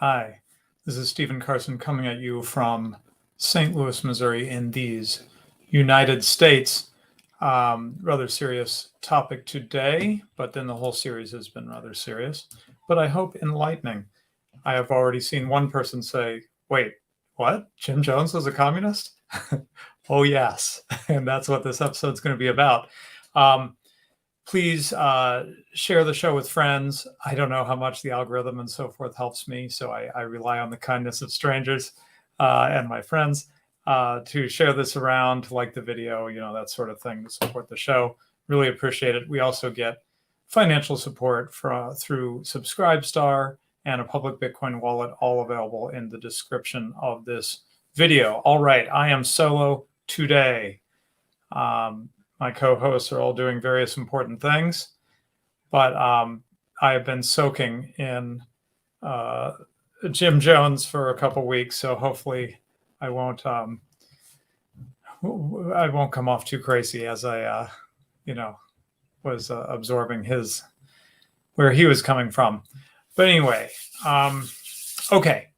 Hi, this is Stephen Carson coming at you from St. Louis, Missouri, in these United States. Rather serious topic today, but then the whole series has been rather serious, but I hope enlightening. I have already seen one person say, wait, what? Jim Jones was a communist? Oh, yes. And that's what this episode is going to be about. Please share the show with friends. I don't know how much the algorithm and so forth helps me, so I rely on the kindness of strangers and my friends to share this around, to like the video, that sort of thing, to support the show. Really appreciate it. We also get financial support through Subscribestar and a public Bitcoin wallet, all available in the description of this video. All right, I am solo today. My co-hosts are all doing various important things, but I have been soaking in Jim Jones for a couple weeks, so hopefully I won't come off too crazy as I was absorbing where he was coming from. But anyway, okay,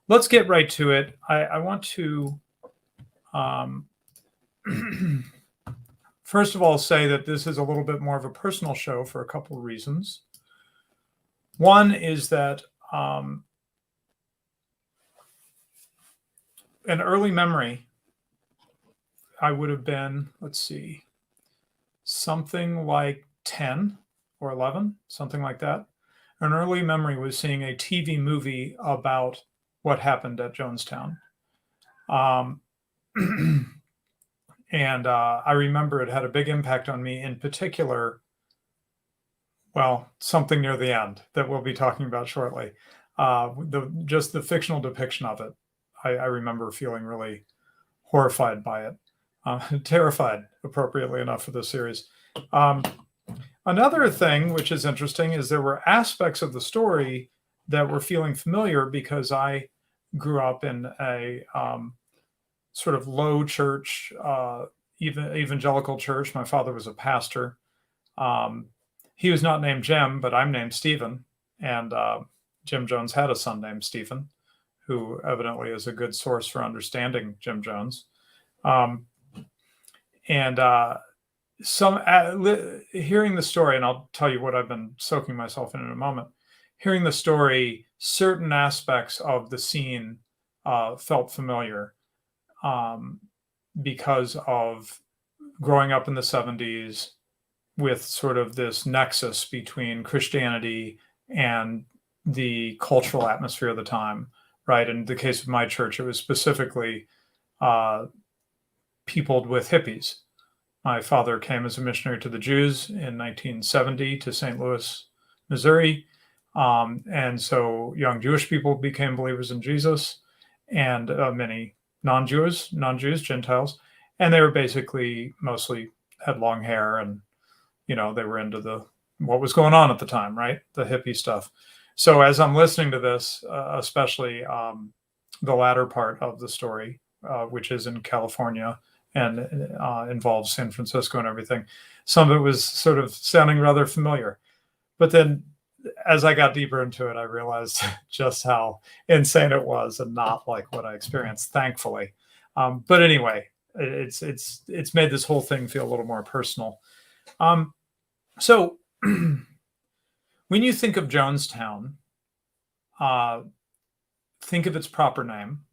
let's get right to it. I want to first of all say that this is a little bit more of a personal show for a couple of reasons. One is that an early memory, I would have been, something like 10 or 11, something like that. An early memory was seeing a TV movie about what happened at Jonestown. And I remember it had a big impact on me, in particular, something near the end that we'll be talking about shortly. Just the fictional depiction of it. I remember feeling really horrified by it, terrified, appropriately enough, for the series. Another thing which is interesting is there were aspects of the story that were feeling familiar because I grew up in a sort of low church, evangelical church. My father was a pastor. He was not named Jim, but I'm named Stephen. And Jim Jones had a son named Stephen, who evidently is a good source for understanding Jim Jones. Hearing the story, and I'll tell you what I've been soaking myself in a moment, hearing the story, certain aspects of the scene felt familiar. Because of growing up in the 70s with sort of this nexus between Christianity and the cultural atmosphere of the time, right? In the case of my church, it was specifically peopled with hippies. My father came as a missionary to the Jews in 1970 to St. Louis, Missouri. And so young Jewish people became believers in Jesus, and many non-Jews, Gentiles, and they were basically mostly had long hair, and they were into what was going on at the time, right? The hippie stuff. So as I'm listening to this, especially the latter part of the story, which is in California and involves San Francisco and everything, some of it was sort of sounding rather familiar. But then as I got deeper into it, I realized just how insane it was and not like what I experienced, thankfully. But anyway, it's made this whole thing feel a little more personal. So when you think of Jonestown, think of its proper name.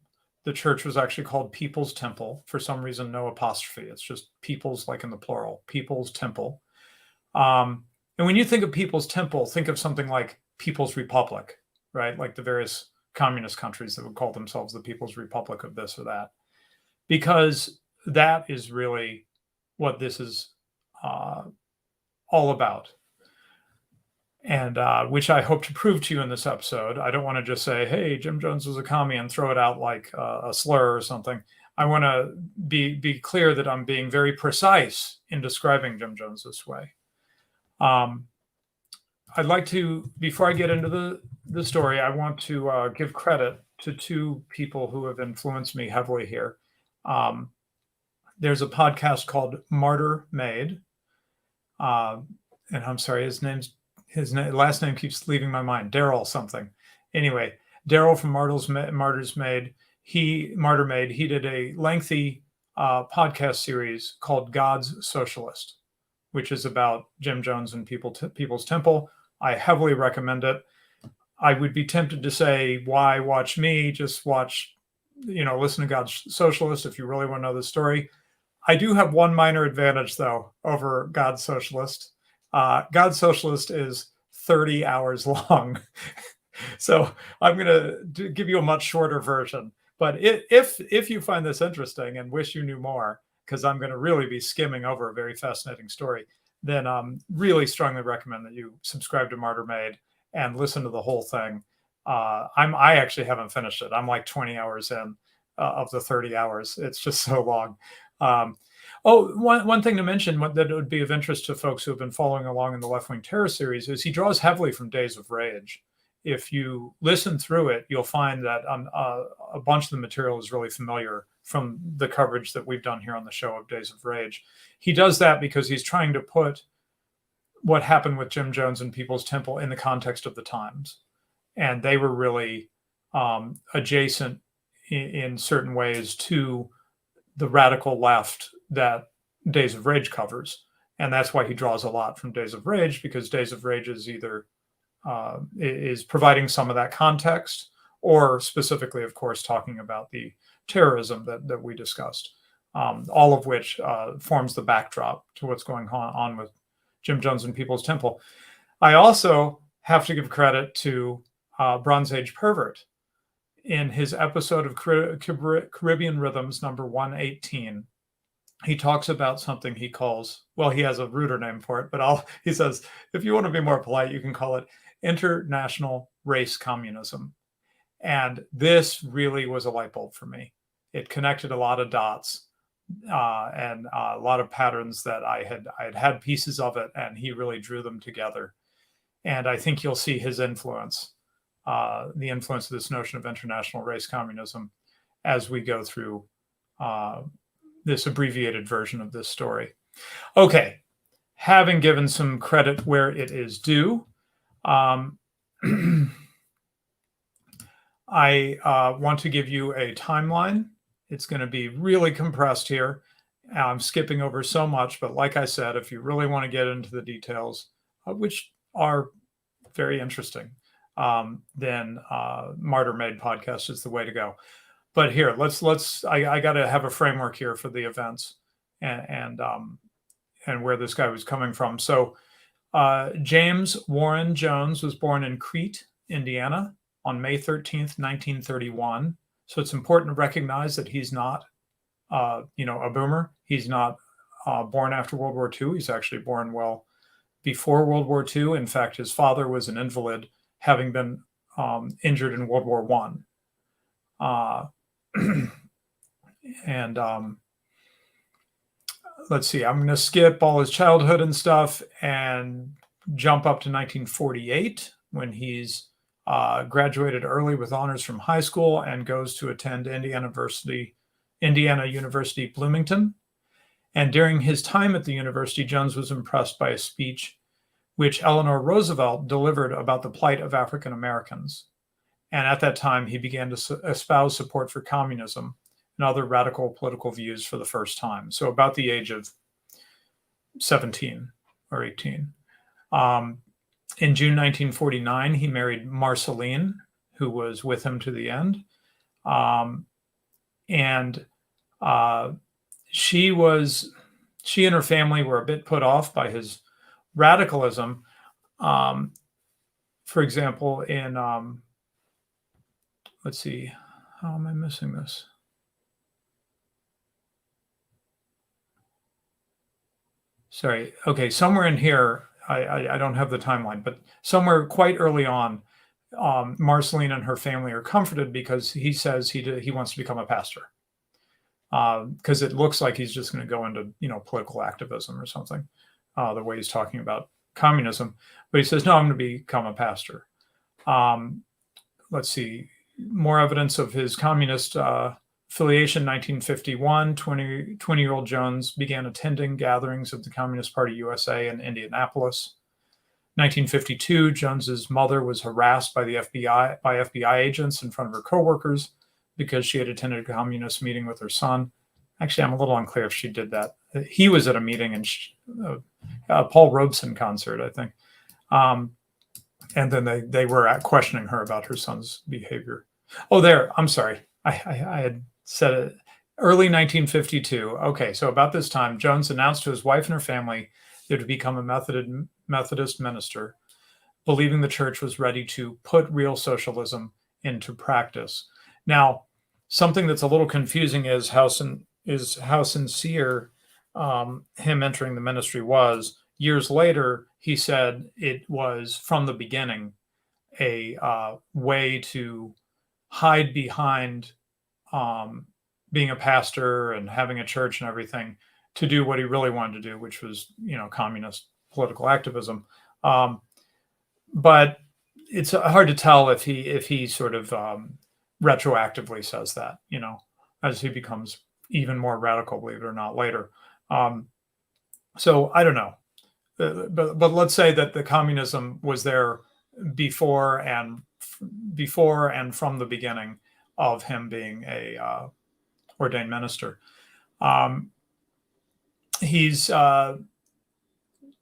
The church was actually called People's Temple. For some reason, no apostrophe. It's just People's, like in the plural, People's Temple. And when you think of People's Temple, think of something like People's Republic, right? Like the various communist countries that would call themselves the People's Republic of this or that, because that is really what this is all about. And which I hope to prove to you in this episode. I don't want to just say, hey, Jim Jones was a commie and throw it out like a slur or something. I want to be clear that I'm being very precise in describing Jim Jones this way. I'd like to, before I get into the story, I want to give credit to two people who have influenced me heavily here. There's a podcast called Martyr Made. And I'm sorry, his last name keeps leaving my mind. Daryl something. Anyway, Daryl from Martyrs Made, Martyr Made, he did a lengthy podcast series called God's Socialist, which is about Jim Jones and People's Temple. I heavily recommend it. I would be tempted to say, why watch me? Just watch, listen to God's Socialist if you really want to know the story. I do have one minor advantage, though, over God's Socialist. God's Socialist is 30 hours long. So I'm going to give you a much shorter version. But if you find this interesting and wish you knew more, because I'm going to really be skimming over a very fascinating story, then really strongly recommend that you subscribe to Martyr Made and listen to the whole thing. I actually haven't finished it. I'm like 20 hours in of the 30 hours. It's just so long. One thing to mention that would be of interest to folks who have been following along in the Left Wing Terror series is he draws heavily from Days of Rage. If you listen through it, you'll find that a bunch of the material is really familiar from the coverage that we've done here on the show of Days of Rage. He does that because he's trying to put what happened with Jim Jones and People's Temple in the context of the times. And they were really adjacent in certain ways to the radical left that Days of Rage covers. And that's why he draws a lot from Days of Rage, because Days of Rage is either is providing some of that context, or specifically, of course, talking about the terrorism that we discussed, all of which forms the backdrop to what's going on with Jim Jones and People's Temple. I also have to give credit to Bronze Age Pervert. In his episode of Caribbean Rhythms, number 118, he talks about something he calls, well, he has a ruder name for it, but he says, if you want to be more polite, you can call it international race communism. And this really was a light bulb for me. It connected a lot of dots and a lot of patterns that I had pieces of it, and he really drew them together. And I think you'll see his influence, the influence of this notion of international race communism as we go through this abbreviated version of this story. Okay, having given some credit where it is due, I want to give you a timeline. It's going to be really compressed here. I'm skipping over so much, but like I said, if you really want to get into the details, which are very interesting, then Martyr Made podcast is the way to go. But here, I got to have a framework here for the events and where this guy was coming from. So James Warren Jones was born in Crete, Indiana, on May 13th, 1931. So it's important to recognize that he's not, a boomer. He's not born after World War II. He's actually born well before World War II. In fact, his father was an invalid, having been injured in World War I. And let's see, I'm going to skip all his childhood and stuff and jump up to 1948 when he's graduated early with honors from high school and goes to attend Indiana University, Bloomington. And during his time at the university, Jones was impressed by a speech which Eleanor Roosevelt delivered about the plight of African Americans. And at that time, he began to espouse support for communism and other radical political views for the first time. So about the age of 17 or 18. In June 1949, he married Marceline, who was with him to the end. She and her family were a bit put off by his radicalism. For example, in, let's see, how am I missing this? Sorry. Okay, somewhere in here, I don't have the timeline, but somewhere quite early on, Marceline and her family are comforted because he says he wants to become a pastor. Because it looks like he's just going to go into, political activism or something, the way he's talking about communism. But he says, no, I'm going to become a pastor. Let's see, more evidence of his communist affiliation. 1951, 20-year-old Jones began attending gatherings of the Communist Party USA in Indianapolis. 1952, Jones's mother was harassed by the FBI agents in front of her coworkers because she had attended a communist meeting with her son. Actually, I'm a little unclear if she did that. He was at a meeting and Paul Robeson concert, I think. And then they were questioning her about her son's behavior. Oh, there. I'm sorry. I had said it. Early 1952. Okay, so about this time, Jones announced to his wife and her family that to become a Methodist minister, believing the church was ready to put real socialism into practice. Now, something that's a little confusing is how sincere him entering the ministry was. Years later, he said it was from the beginning a way to hide behind being a pastor and having a church and everything to do what he really wanted to do, which was, communist political activism. But it's hard to tell if he sort of retroactively says that, as he becomes even more radical, believe it or not, later. So I don't know, but let's say that the communism was there before and from the beginning of him being a ordained minister. He's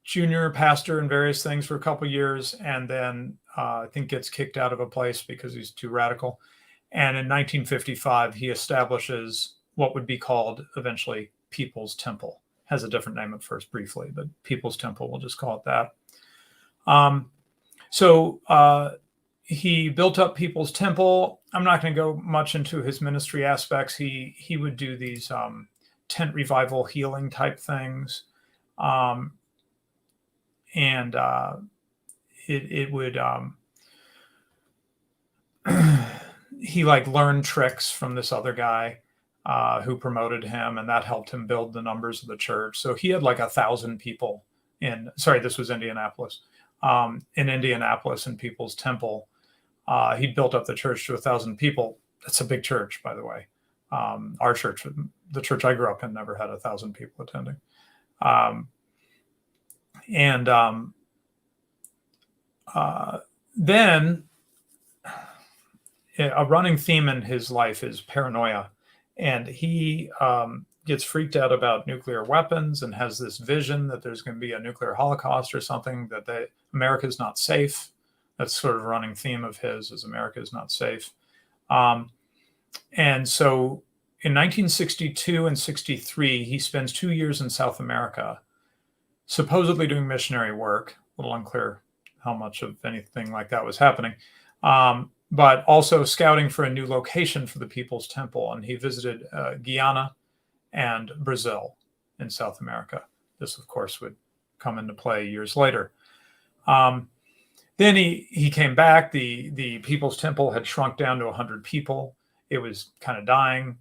junior pastor in various things for a couple of years, and then I think gets kicked out of a place because he's too radical. And in 1955, he establishes what would be called eventually People's Temple. Has a different name at first briefly, but People's Temple, we'll just call it that. So he built up People's Temple. I'm not going to go much into his ministry aspects. He would do these tent revival healing type things. And it would he learned tricks from this other guy who promoted him, and that helped him build the numbers of the church. So he had 1,000 people this was Indianapolis. In Indianapolis in People's Temple, he built up the church to 1,000 people. That's a big church, by the way. Our church, the church I grew up in, never had 1,000 people attending. Then a running theme in his life is paranoia, and he gets freaked out about nuclear weapons and has this vision that there's going to be a nuclear holocaust or something, that America is not safe. That's sort of a running theme of his, is America is not safe. And so in 1962 and 63, he spends 2 years in South America, supposedly doing missionary work. A little unclear how much of anything like that was happening, but also scouting for a new location for the People's Temple. And he visited Guyana and Brazil in South America. This, of course, would come into play years later. Then he came back. The People's Temple had shrunk down to 100 people. It was kind of dying.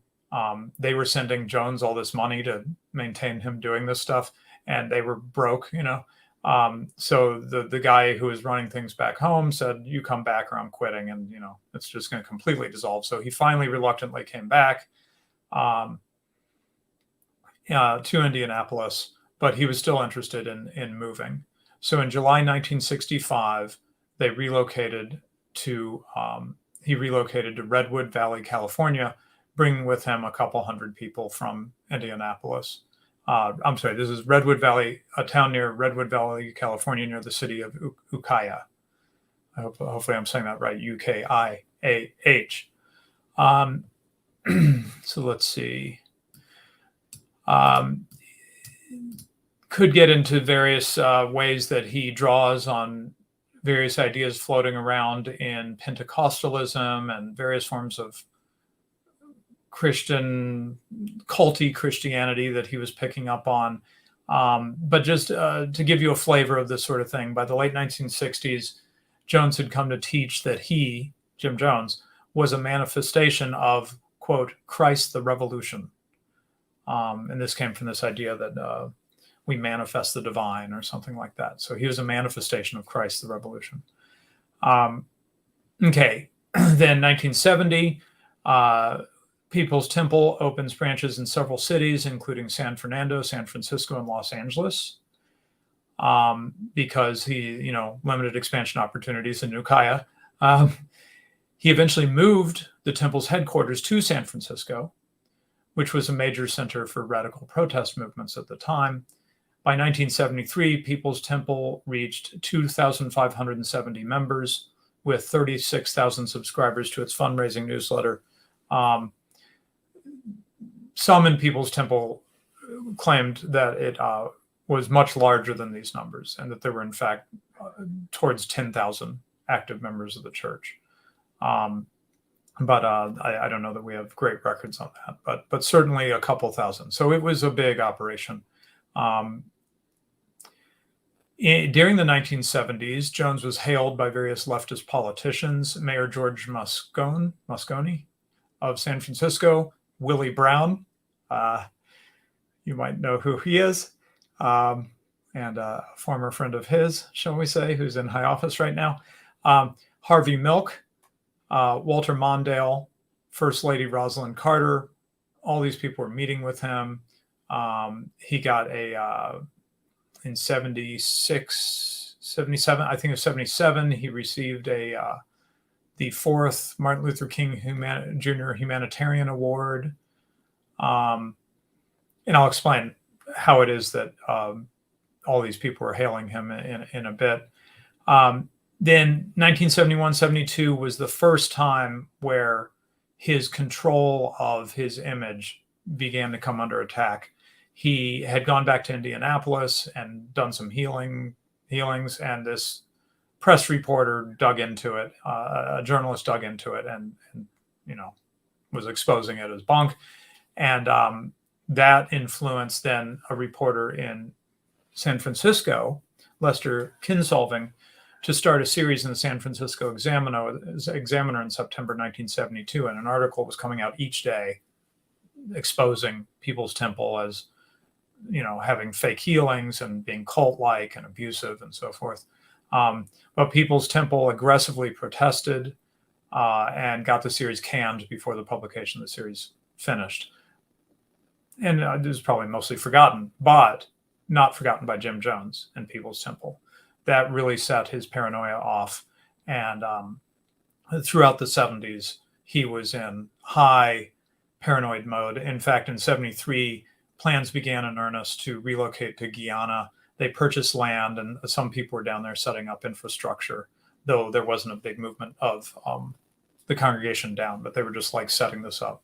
They were sending Jones all this money to maintain him doing this stuff, and they were broke, So the guy who was running things back home said, "You come back or I'm quitting," and it's just going to completely dissolve. So he finally reluctantly came back to Indianapolis, but he was still interested in moving. So in July 1965, they relocated to he relocated to Redwood Valley, California, bringing with him a couple hundred people from Indianapolis. I'm sorry, this is Redwood Valley, a town near Redwood Valley, California, near the city of Ukiah. Hopefully I'm saying that right, U-K-I-A-H. So let's see. Could get into various ways that he draws on various ideas floating around in Pentecostalism and various forms of Christian, culty Christianity that he was picking up on. But just to give you a flavor of this sort of thing, by the late 1960s, Jones had come to teach that he, Jim Jones, was a manifestation of, quote, Christ the Revolution. And this came from this idea that we manifest the divine or something like that. So he was a manifestation of Christ the Revolution. Okay, then 1970, People's Temple opens branches in several cities, including San Fernando, San Francisco, and Los Angeles. because he, limited expansion opportunities in Ukiah. He eventually moved the temple's headquarters to San Francisco, which was a major center for radical protest movements at the time. By 1973, People's Temple reached 2,570 members with 36,000 subscribers to its fundraising newsletter. Some in People's Temple claimed that it was much larger than these numbers, and that there were, in fact, towards 10,000 active members of the church. But I don't know that we have great records on that, but certainly a couple thousand. So it was a big operation. During the 1970s, Jones was hailed by various leftist politicians, Mayor George Moscone of San Francisco, Willie Brown, you might know who he is, and a former friend of his, shall we say, who's in high office right now, Harvey Milk, Walter Mondale, First Lady Rosalind Carter. All these people were meeting with him. He got in 76, 77, I think it was 77, he received the fourth Martin Luther King Jr. Humanitarian Award. And I'll explain how it is that all these people were hailing him in a bit. Then 1971-72 was the first time where his control of his image began to come under attack. He had gone back to Indianapolis and done some healings, and this press reporter dug into it. A journalist dug into it and was exposing it as bunk. And that influenced then a reporter in San Francisco, Lester Kinsolving, to start a series in the San Francisco Examiner in September 1972. And an article was coming out each day exposing People's Temple as, having fake healings and being cult-like and abusive and so forth. But People's Temple aggressively protested and got the series canned before the publication of the series finished. And it was probably mostly forgotten, but not forgotten by Jim Jones and People's Temple. That really set his paranoia off. And throughout the 70s, he was in high paranoid mode. In fact, in 73, plans began in earnest to relocate to Guyana. They purchased land, and some people were down there setting up infrastructure, though there wasn't a big movement of the congregation down, but they were just like setting this up.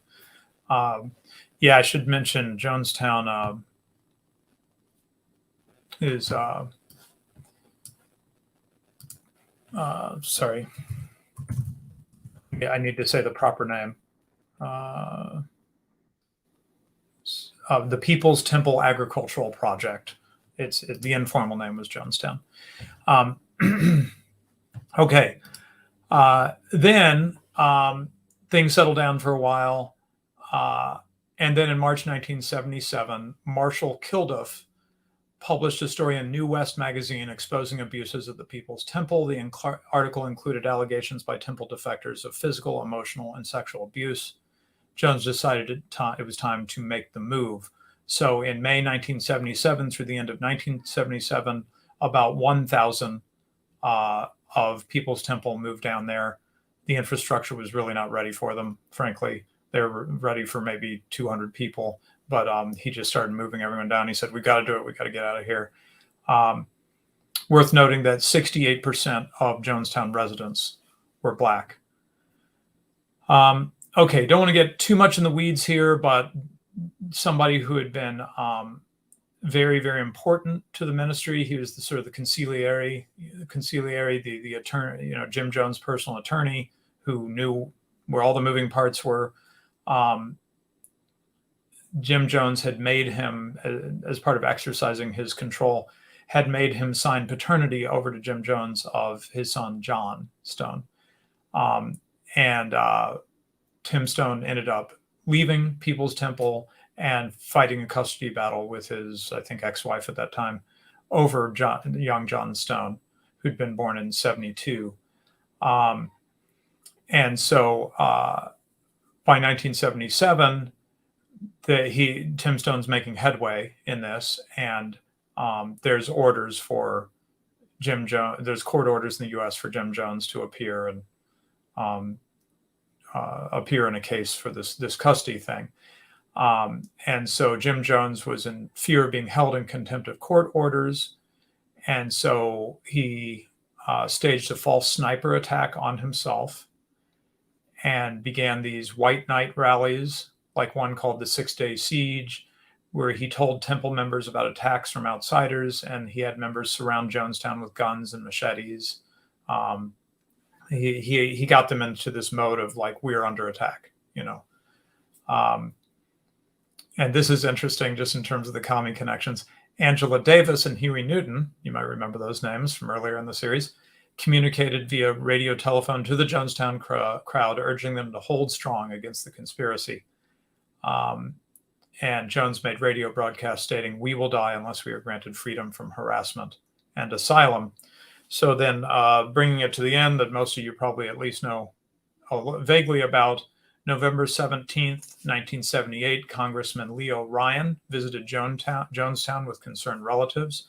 I should mention Jonestown is, sorry. I need to say the proper name. The People's Temple Agricultural Project. The informal name was Jonestown. Okay. Then things settled down for a while. And then in March 1977, Marshall Kilduff published a story in New West magazine exposing abuses at the People's Temple. The article included allegations by temple defectors of physical, emotional, and sexual abuse. Jones decided it was time to make the move. So in May 1977 through the end of 1977, about 1,000 of People's Temple moved down there. The infrastructure was really not ready for them, frankly. They were ready for maybe 200 people, but he just started moving everyone down. He said, "We got to do it. We got to get out of here." Worth noting that 68% of Jonestown residents were Black. Okay, don't want to get too much in the weeds here, but somebody who had been very, very important to the ministry. He was the sort of the consigliere, the attorney, Jim Jones' personal attorney, who knew where all the moving parts were. Jim Jones had made him, as part of exercising his control, had made him sign paternity over to Jim Jones of his son, John Stone. And Tim Stone ended up leaving People's Temple and fighting a custody battle with his, I think, ex-wife at that time over young John Stone, who'd been born in 72. And so by 1977, Tim Stone's making headway in this, and there's orders for Jim Jones. There's court orders in the U.S. for Jim Jones to appear and appear in a case for this custody thing. And so Jim Jones was in fear of being held in contempt of court orders. And so he staged a false sniper attack on himself and began these white knight rallies, like one called the 6-Day Siege, where he told temple members about attacks from outsiders, and he had members surround Jonestown with guns and machetes. He got them into this mode of like, we're under attack, and this is interesting just in terms of the commie connections. Angela Davis and Huey Newton, you might remember those names from earlier in the series, communicated via radio telephone to the Jonestown crowd, urging them to hold strong against the conspiracy. And Jones made radio broadcasts stating, "We will die unless we are granted freedom from harassment and asylum." So then bringing it to the end that most of you probably at least know vaguely about, November 17th, 1978, Congressman Leo Ryan visited Jonestown with concerned relatives.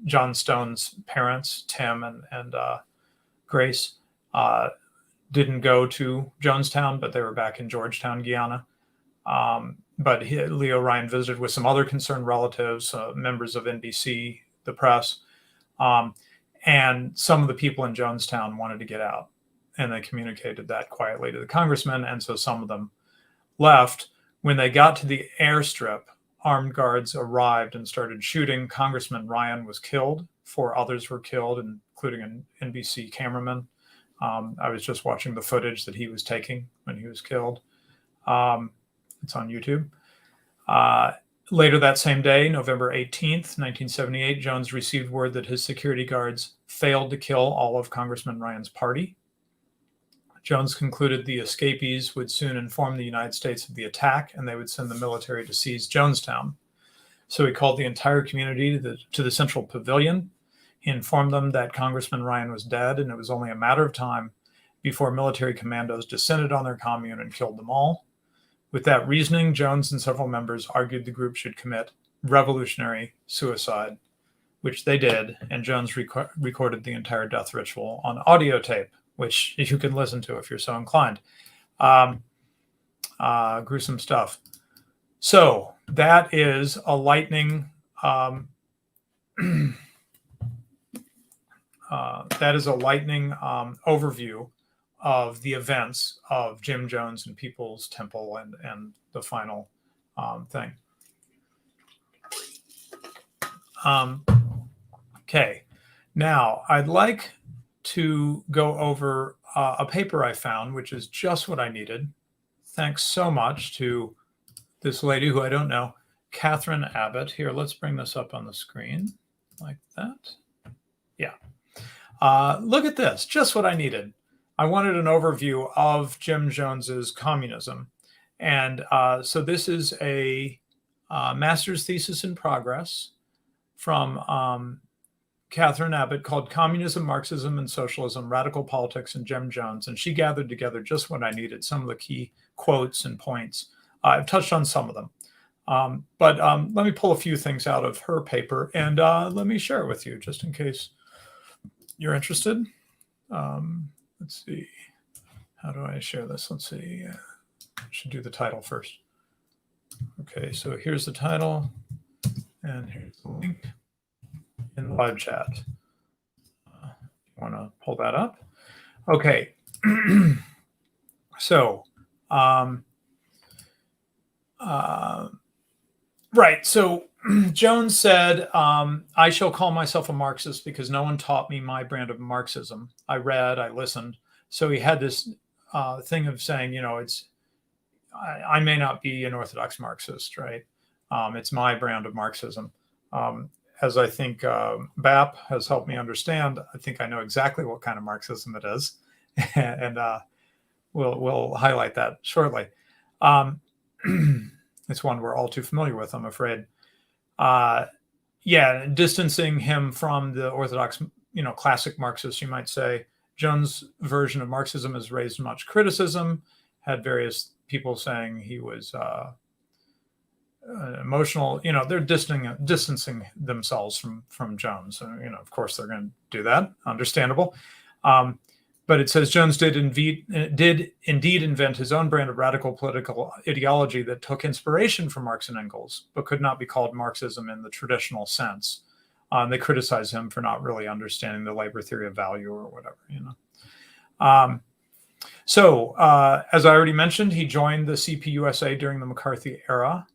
John Stone's parents, Tim and Grace, didn't go to Jonestown, but they were back in Georgetown, Guyana. But Leo Ryan visited with some other concerned relatives, members of NBC, the press, and some of the people in Jonestown wanted to get out. And they communicated that quietly to the congressman, and so some of them left. When they got to the airstrip, armed guards arrived and started shooting. Congressman Ryan was killed. 4 others were killed, including an NBC cameraman. I was just watching the footage that he was taking when he was killed. It's on YouTube. Later that same day, November 18th, 1978, Jones received word that his security guards failed to kill all of Congressman Ryan's party. Jones concluded the escapees would soon inform the United States of the attack, and they would send the military to seize Jonestown. So he called the entire community to the Central Pavilion. He informed them that Congressman Ryan was dead, and it was only a matter of time before military commandos descended on their commune and killed them all. With that reasoning, Jones and several members argued the group should commit revolutionary suicide, which they did, and Jones recorded the entire death ritual on audio tape, which you can listen to if you're so inclined. Gruesome stuff. So that is a lightning overview of the events of Jim Jones and People's Temple and the final thing. Okay, now I'd like to go over a paper I found, which is just what I needed. Thanks so much to this lady who I don't know, Catherine Abbott. Here, let's bring this up on the screen like that. Yeah. Look at this, just what I needed. I wanted an overview of Jim Jones's communism. And so this is a master's thesis in progress from Catherine Abbott called Communism, Marxism, and Socialism, Radical Politics, and Jim Jones. And she gathered together just what I needed, some of the key quotes and points. I've touched on some of them. But let me pull a few things out of her paper and let me share it with you just in case you're interested. Let's see. How do I share this? Let's see. I should do the title first. Okay, so here's the title and here's the link in the live chat. You want to pull that up? Okay. So, right. So Jones said, I shall call myself a Marxist because no one taught me my brand of Marxism. I read, I listened. So he had this thing of saying, I may not be an orthodox Marxist, right? It's my brand of Marxism. As I think BAP has helped me understand, I think I know exactly what kind of Marxism it is. And we'll highlight that shortly. It's one we're all too familiar with, I'm afraid. Distancing him from the orthodox, classic Marxists, you might say. Jones' version of Marxism has raised much criticism, had various people saying he was emotional, they're distancing themselves from Jones. Of course, they're going to do that. Understandable. But it says Jones did indeed invent his own brand of radical political ideology that took inspiration from Marx and Engels, but could not be called Marxism in the traditional sense. They criticize him for not really understanding the labor theory of value or whatever, So, as I already mentioned, he joined the CPUSA during the McCarthy era,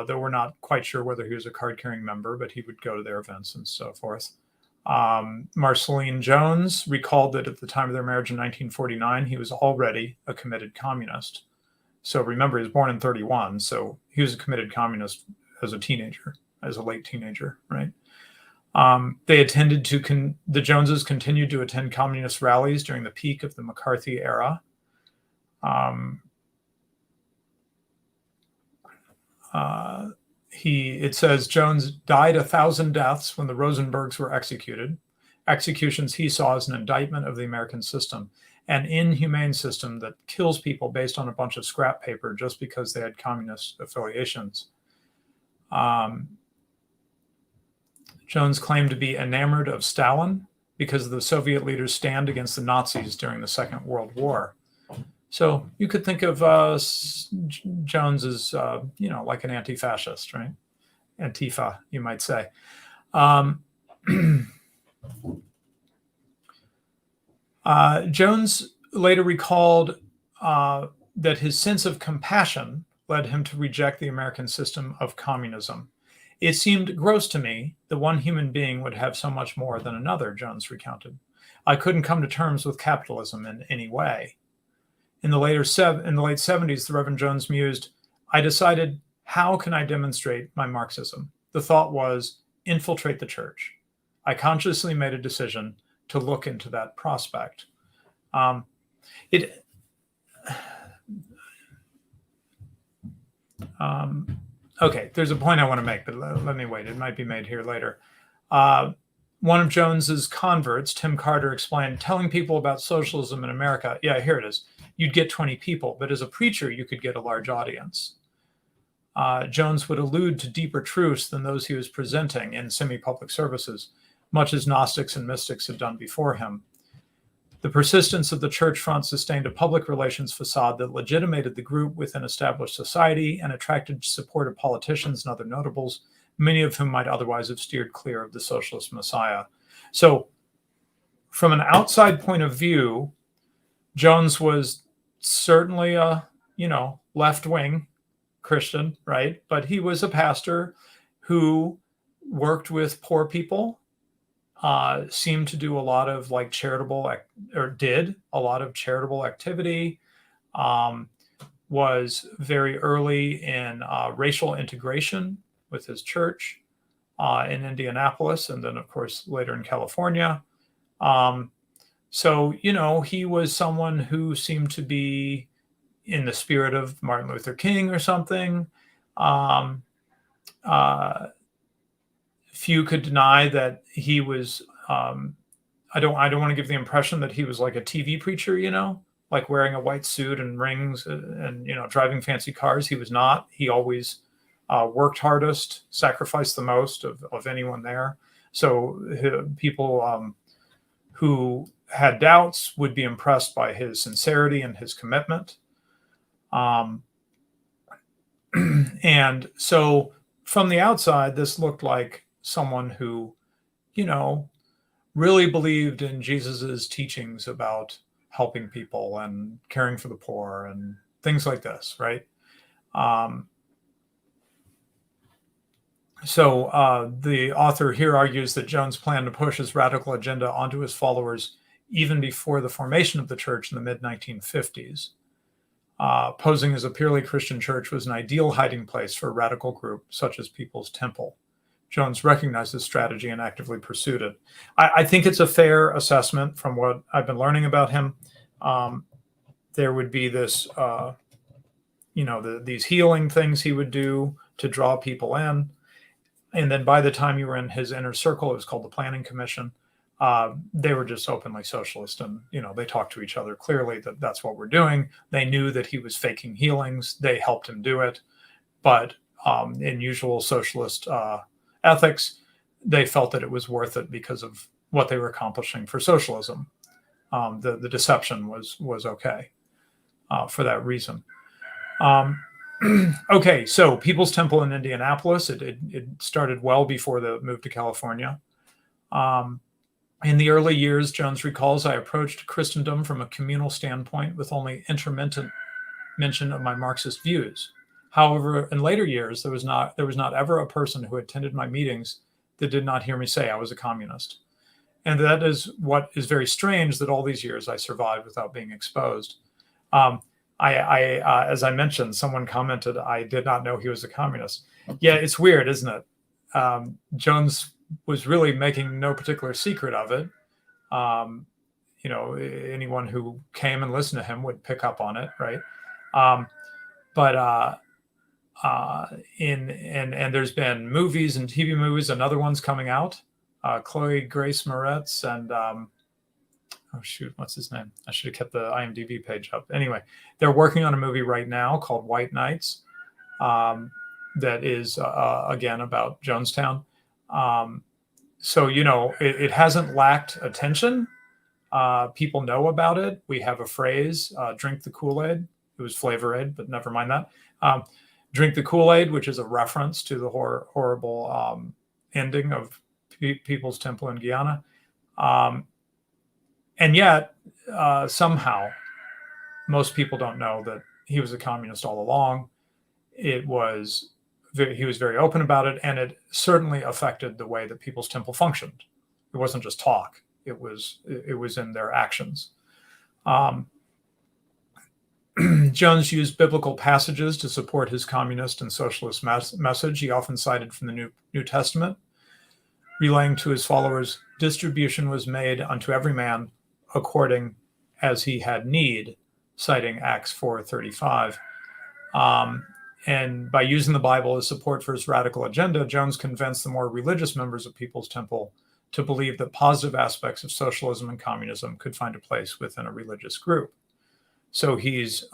though we're not quite sure whether he was a card-carrying member, but he would go to their events and so forth. Marceline Jones recalled that at the time of their marriage in 1949, he was already a committed communist. So remember, he was born in 1931, so he was a committed communist as a teenager, as a late teenager, right? The Joneses continued to attend communist rallies during the peak of the McCarthy era. It says Jones died 1,000 deaths when the Rosenbergs were executed. Executions he saw as an indictment of the American system, an inhumane system that kills people based on a bunch of scrap paper just because they had communist affiliations. Jones claimed to be enamored of Stalin because of the Soviet leader's stand against the Nazis during the Second World War. So you could think of Jones as, like an anti-fascist, right? Antifa, you might say. Jones later recalled that his sense of compassion led him to reject the American system of communism. It seemed gross to me that one human being would have so much more than another, Jones recounted. I couldn't come to terms with capitalism in any way. In the late 70s, the Reverend Jones mused, I decided, how can I demonstrate my Marxism? The thought was, infiltrate the church. I consciously made a decision to look into that prospect. Okay, there's a point I want to make, but let me wait. It might be made here later. One of Jones's converts, Tim Carter, explained, telling people about socialism in America, yeah, here it is. You'd get 20 people, but as a preacher, you could get a large audience. Jones would allude to deeper truths than those he was presenting in semi-public services, much as Gnostics and mystics had done before him. The persistence of the church front sustained a public relations facade that legitimated the group within established society and attracted support of politicians and other notables, many of whom might otherwise have steered clear of the socialist messiah. So, from an outside point of view, Jones was certainly a, left-wing Christian, right? But he was a pastor who worked with poor people, seemed to do a lot of did a lot of charitable activity, was very early in racial integration with his church in Indianapolis, and then, of course, later in California. So, he was someone who seemed to be in the spirit of Martin Luther King or something. Few could deny that he was, I don't want to give the impression that he was like a TV preacher, like wearing a white suit and rings and driving fancy cars. He was not. He always worked hardest, sacrificed the most of anyone there. So people who had doubts would be impressed by his sincerity and his commitment. And so from the outside, this looked like someone who, really believed in Jesus's teachings about helping people and caring for the poor and things like this, right? So the author here argues that Jones planned to push his radical agenda onto his followers even before the formation of the church in the mid-1950s. Posing as a purely Christian church was an ideal hiding place for a radical group such as People's Temple. Jones recognized this strategy and actively pursued it. I think it's a fair assessment from what I've been learning about him. There would be this, these healing things he would do to draw people in. And then by the time you were in his inner circle, it was called the Planning Commission. They were just openly socialist, and they talked to each other clearly that that's what we're doing. They knew that he was faking healings. They helped him do it, but in usual socialist ethics, they felt that it was worth it because of what they were accomplishing for socialism. The deception was okay for that reason. Okay, so People's Temple in Indianapolis, it started well before the move to California. In the early years, Jones recalls, I approached Christendom from a communal standpoint with only intermittent mention of my Marxist views. However, in later years, there was not ever a person who attended my meetings that did not hear me say I was a communist. And that is what is very strange, that all these years I survived without being exposed. As I mentioned, someone commented, I did not know he was a communist. Yeah, it's weird, isn't it? Jones was really making no particular secret of it. Anyone who came and listened to him would pick up on it, right? And there's been movies and TV movies and other ones coming out. Chloe Grace Moretz and what's his name? I should have kept the IMDb page up. Anyway, they're working on a movie right now called White Nights, that is again about Jonestown. So it hasn't lacked attention. People know about it. We have a phrase, drink the Kool-Aid. It was Flavor Aid, but never mind that. Drink the Kool-Aid, which is a reference to the horrible ending of People's Temple in Guyana. And yet, somehow, most people don't know that he was a communist all along. He was very open about it, and it certainly affected the way that People's Temple functioned. It wasn't just talk. It was in their actions. Jones used biblical passages to support his communist and socialist message. He often cited from the New Testament, relaying to his followers, distribution was made unto every man according as he had need, citing Acts 4:35. And by using the Bible as support for his radical agenda, Jones convinced the more religious members of People's Temple to believe that positive aspects of socialism and communism could find a place within a religious group. So he's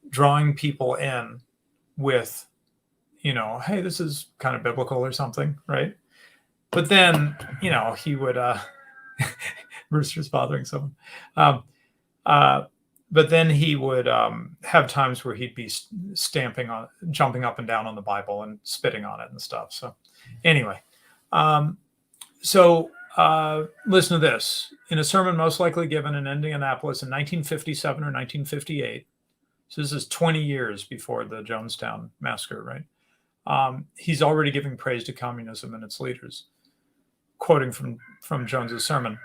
drawing people in with, hey, this is kind of biblical or something, right? But then, he would, Brewster's bothering someone. But then he would have times where he'd be jumping up and down on the Bible and spitting on it and stuff. So anyway, listen to this. In a sermon most likely given in Indianapolis in 1957 or 1958, so this is 20 years before the Jonestown massacre, right? He's already giving praise to communism and its leaders. Quoting from Jones's sermon,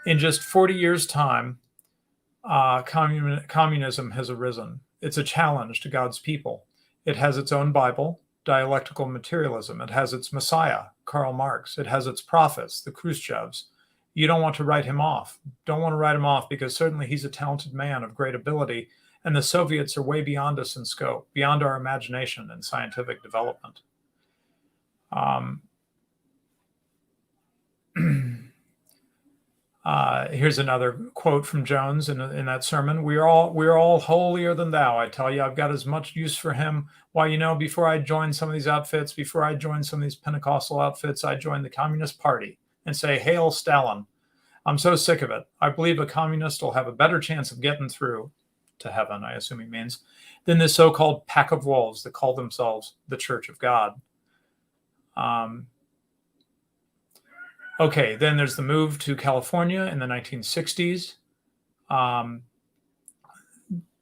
in just 40 years' time, communism has arisen. It's a challenge to God's people. It has its own Bible, dialectical materialism. It has its Messiah, Karl Marx. It has its prophets, the Khrushchevs. You don't want to write him off. Don't want to write him off because certainly he's a talented man of great ability, and the Soviets are way beyond us in scope, beyond our imagination and scientific development. Here's another quote from Jones in that sermon. We're all holier than thou. I tell you, I've got as much use for him. Why, before I joined some of these outfits, before I joined some of these Pentecostal outfits, I joined the Communist Party and say, Hail Stalin. I'm so sick of it. I believe a communist will have a better chance of getting through to heaven, I assume he means, than this so-called pack of wolves that call themselves the Church of God. Okay, then there's the move to California in the 1960s.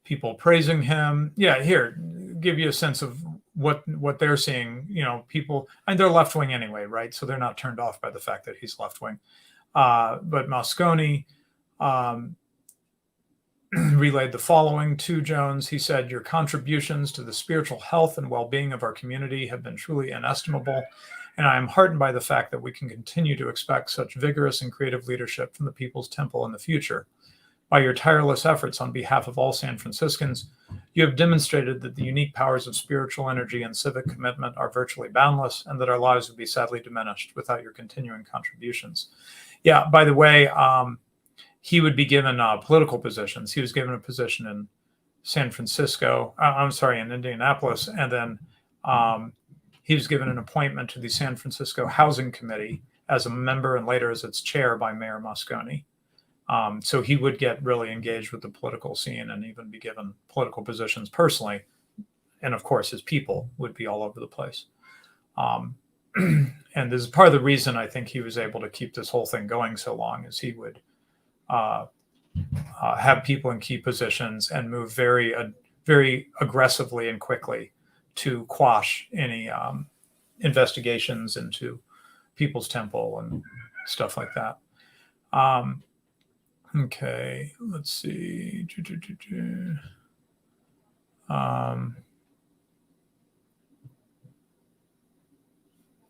People praising him. Yeah, here, give you a sense of what they're seeing. People, and they're left-wing anyway, right? So they're not turned off by the fact that he's left-wing. But Moscone relayed the following to Jones. He said, your contributions to the spiritual health and well-being of our community have been truly inestimable. And I am heartened by the fact that we can continue to expect such vigorous and creative leadership from the People's Temple in the future. By your tireless efforts on behalf of all San Franciscans, you have demonstrated that the unique powers of spiritual energy and civic commitment are virtually boundless, and that our lives would be sadly diminished without your continuing contributions. Yeah, by the way, he would be given political positions. He was given a position in in Indianapolis, and then He was given an appointment to the San Francisco Housing Committee as a member and later as its chair by Mayor Moscone. So he would get really engaged with the political scene and even be given political positions personally. And of course, his people would be all over the place. And this is part of the reason I think he was able to keep this whole thing going so long, is he would have people in key positions and move very aggressively and quickly to quash any investigations into People's Temple and stuff like that. Okay, let's see.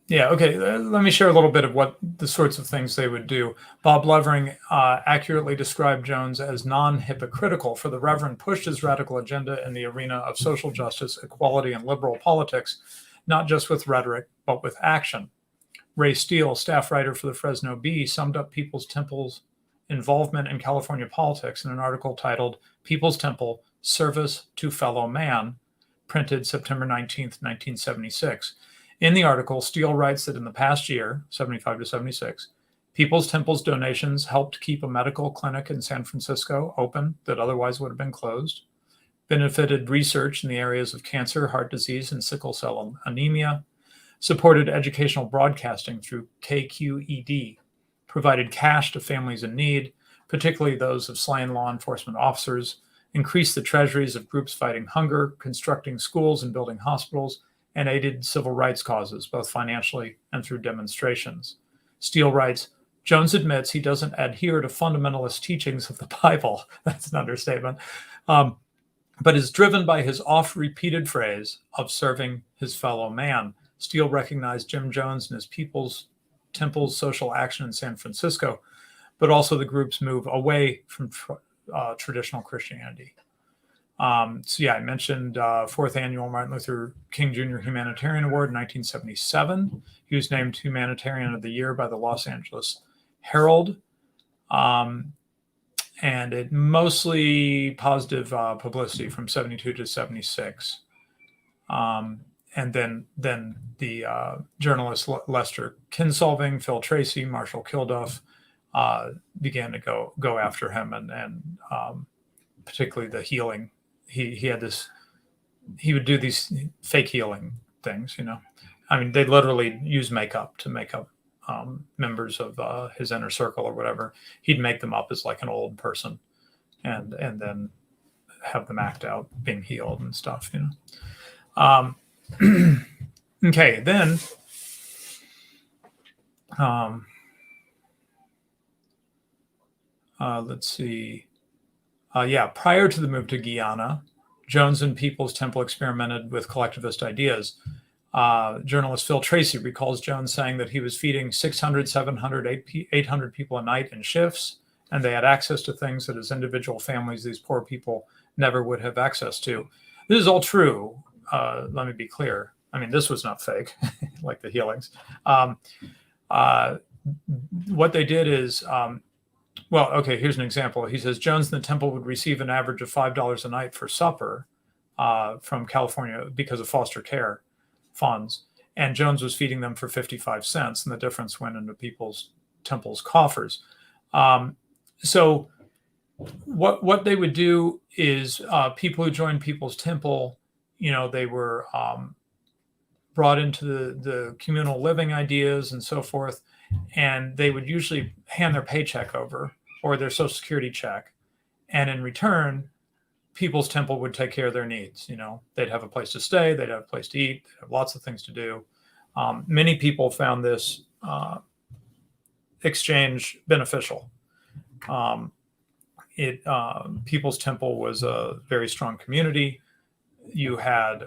Yeah, okay. Let me share a little bit of what the sorts of things they would do. Bob Levering accurately described Jones as non-hypocritical, for the Reverend pushed his radical agenda in the arena of social justice, equality, and liberal politics, not just with rhetoric, but with action. Ray Steele, staff writer for the Fresno Bee, summed up People's Temple's involvement in California politics in an article titled People's Temple, Service to Fellow Man, printed September 19th, 1976. In the article, Steele writes that in the past year, 75 to 76, People's Temple's donations helped keep a medical clinic in San Francisco open that otherwise would have been closed, benefited research in the areas of cancer, heart disease, and sickle cell anemia, supported educational broadcasting through KQED, provided cash to families in need, particularly those of slain law enforcement officers, increased the treasuries of groups fighting hunger, constructing schools and building hospitals, and aided civil rights causes, both financially and through demonstrations. Steele writes, Jones admits he doesn't adhere to fundamentalist teachings of the Bible, that's an understatement, but is driven by his oft-repeated phrase of serving his fellow man. Steele recognized Jim Jones and his People's Temple's social action in San Francisco, but also the group's move away from traditional Christianity. So yeah, I mentioned fourth annual Martin Luther King Jr. Humanitarian Award in 1977. He was named Humanitarian of the Year by the Los Angeles Herald. And it mostly positive publicity from 72 to 76. And then the journalists Lester Kinsolving, Phil Tracy, Marshall Kilduff began to go after him, and particularly the healing. He would do these fake healing things, you know. I mean, they literally use makeup to make up members of his inner circle or whatever. He'd make them up as like an old person, and then have them act out being healed and stuff, you know. Okay, then let's see. Prior to the move to Guyana, Jones and People's Temple experimented with collectivist ideas. Journalist Phil Tracy recalls Jones saying that he was feeding 600, 700, 800 people a night in shifts, and they had access to things that as individual families, these poor people never would have access to. This is all true. Let me be clear. I mean, this was not fake, like the healings. What they did is, well, okay, here's an example. He says, Jones and the Temple would receive an average of $5 a night for supper from California because of foster care funds. And Jones was feeding them for 55 cents, and the difference went into People's Temple's coffers. So what they would do is people who joined People's Temple, you know, they were brought into the communal living ideas and so forth, and they would usually hand their paycheck over or their Social Security check, and in return, People's Temple would take care of their needs. You know, they'd have a place to stay, they'd have a place to eat, they'd have lots of things to do. Many people found this exchange beneficial. People's Temple was a very strong community. You had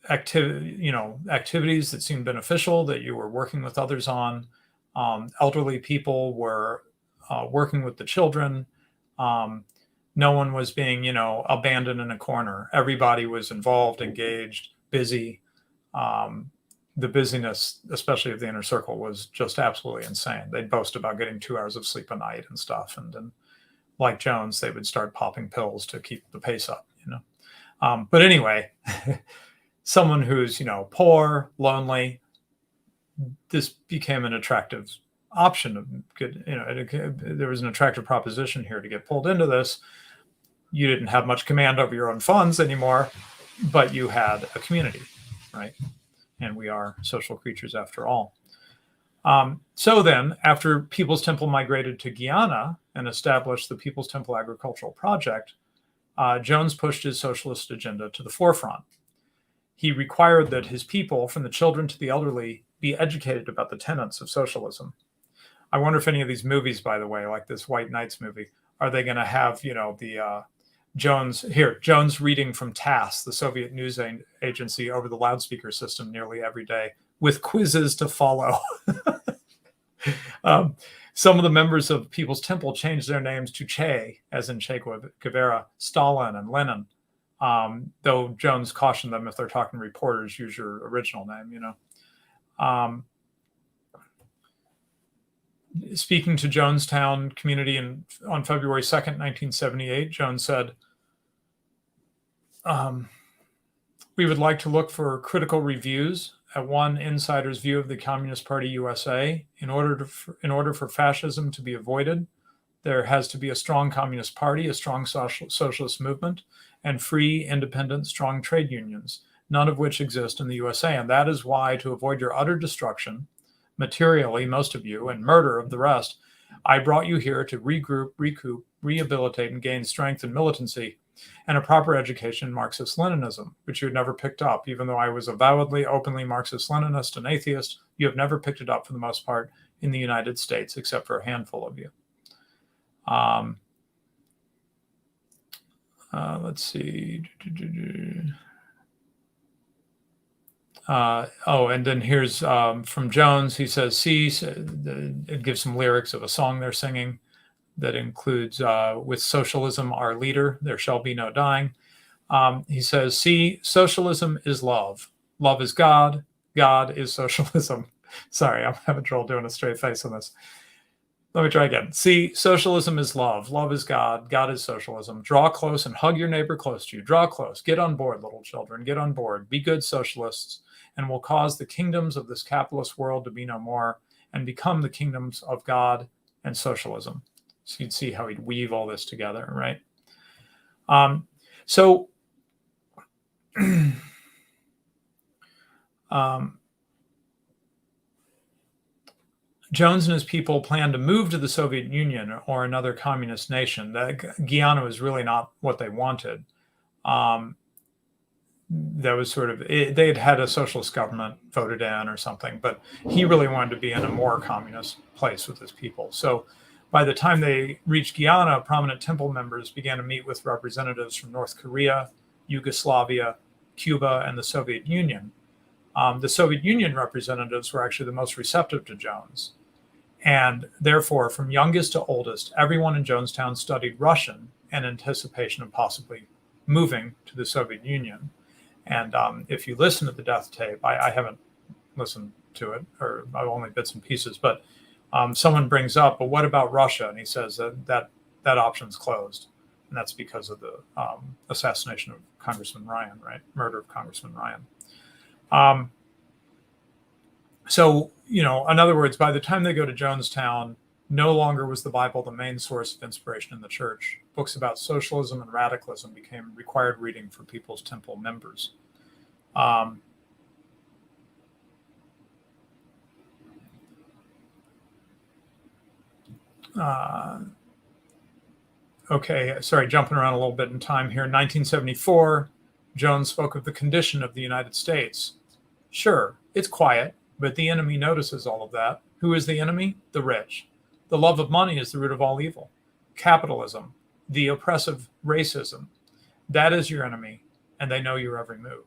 activities that seemed beneficial that you were working with others on. Elderly people were working with the children. No one was being, abandoned in a corner. Everybody was involved, engaged, busy. The busyness, especially of the inner circle, was just absolutely insane. They'd boast about getting 2 hours of sleep a night and stuff. And then, like Jones, they would start popping pills to keep the pace up, But anyway, someone who's, poor, lonely, this became an attractive option. There was an attractive proposition here to get pulled into this. You didn't have much command over your own funds anymore, but you had a community, right? And we are social creatures after all. So then, after People's Temple migrated to Guyana and established the People's Temple Agricultural Project, Jones pushed his socialist agenda to the forefront. He required that his people, from the children to the elderly, be educated about the tenets of socialism. I wonder if any of these movies, by the way, like this White Knights movie, are they going to have, the Jones reading from TASS, the Soviet news agency, over the loudspeaker system nearly every day, with quizzes to follow. Some of the members of People's Temple changed their names to Che, as in Che Guevara, Stalin, and Lenin, though Jones cautioned them, if they're talking to reporters, use your original name, Speaking to Jonestown community on February 2nd, 1978, Jones said, we would like to look for critical reviews at one insider's view of the Communist Party USA. In order for fascism to be avoided, there has to be a strong Communist Party, a strong socialist movement, and free, independent, strong trade unions, none of which exist in the USA. And that is why, to avoid your utter destruction, materially, most of you, and murder of the rest, I brought you here to regroup, recoup, rehabilitate, and gain strength and militancy, and a proper education in Marxist-Leninism, which you had never picked up. Even though I was avowedly, openly Marxist-Leninist and atheist, you have never picked it up for the most part in the United States, except for a handful of you. Let's see. And then here's from Jones. He says, it gives some lyrics of a song they're singing that includes, with socialism, our leader, there shall be no dying. He says, see, socialism is love. Love is God. God is socialism. Sorry, I'm having trouble doing a straight face on this. Let me try again. See, socialism is love. Love is God. God is socialism. Draw close and hug your neighbor close to you. Draw close. Get on board, little children. Get on board. Be good socialists, and will cause the kingdoms of this capitalist world to be no more and become the kingdoms of God and socialism. So you'd see how he'd weave all this together, right? Jones and his people planned to move to the Soviet Union or another communist nation. Guyana was really not what they wanted. That was sort of, they had had a socialist government voted in or something, but he really wanted to be in a more communist place with his people. So by the time they reached Guyana, prominent temple members began to meet with representatives from North Korea, Yugoslavia, Cuba, and the Soviet Union. The Soviet Union representatives were actually the most receptive to Jones. And therefore, from youngest to oldest, everyone in Jonestown studied Russian in anticipation of possibly moving to the Soviet Union. And if you listen to the death tape, I haven't listened to it, or only bits and pieces, but someone brings up, but what about Russia? And he says that option's closed. And that's because of the assassination of Congressman Ryan, right? Murder of Congressman Ryan. So, in other words, by the time they go to Jonestown, no longer was the Bible the main source of inspiration in the church. Books about socialism and radicalism became required reading for People's Temple members. Okay, sorry, jumping around a little bit in time here. 1974, Jones spoke of the condition of the United States. Sure, it's quiet, but the enemy notices all of that. Who is the enemy? The rich. The love of money is the root of all evil. Capitalism, the oppressive racism, that is your enemy, and they know your every move.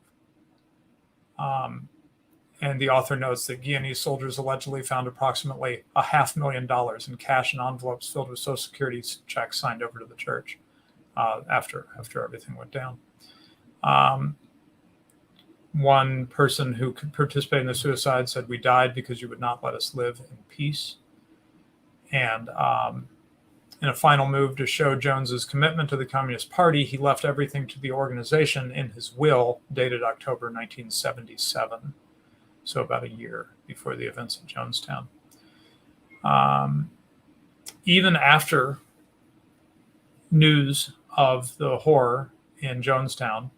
And the author notes that Guyanese soldiers allegedly found approximately $500,000 in cash and envelopes filled with Social Security checks signed over to the church after everything went down. One person who participated in the suicide said, "We died because you would not let us live in peace." And In a final move to show Jones's commitment to the Communist Party, he left everything to the organization in his will, dated October 1977, so about a year before the events at Jonestown. Even after news of the horror in Jonestown,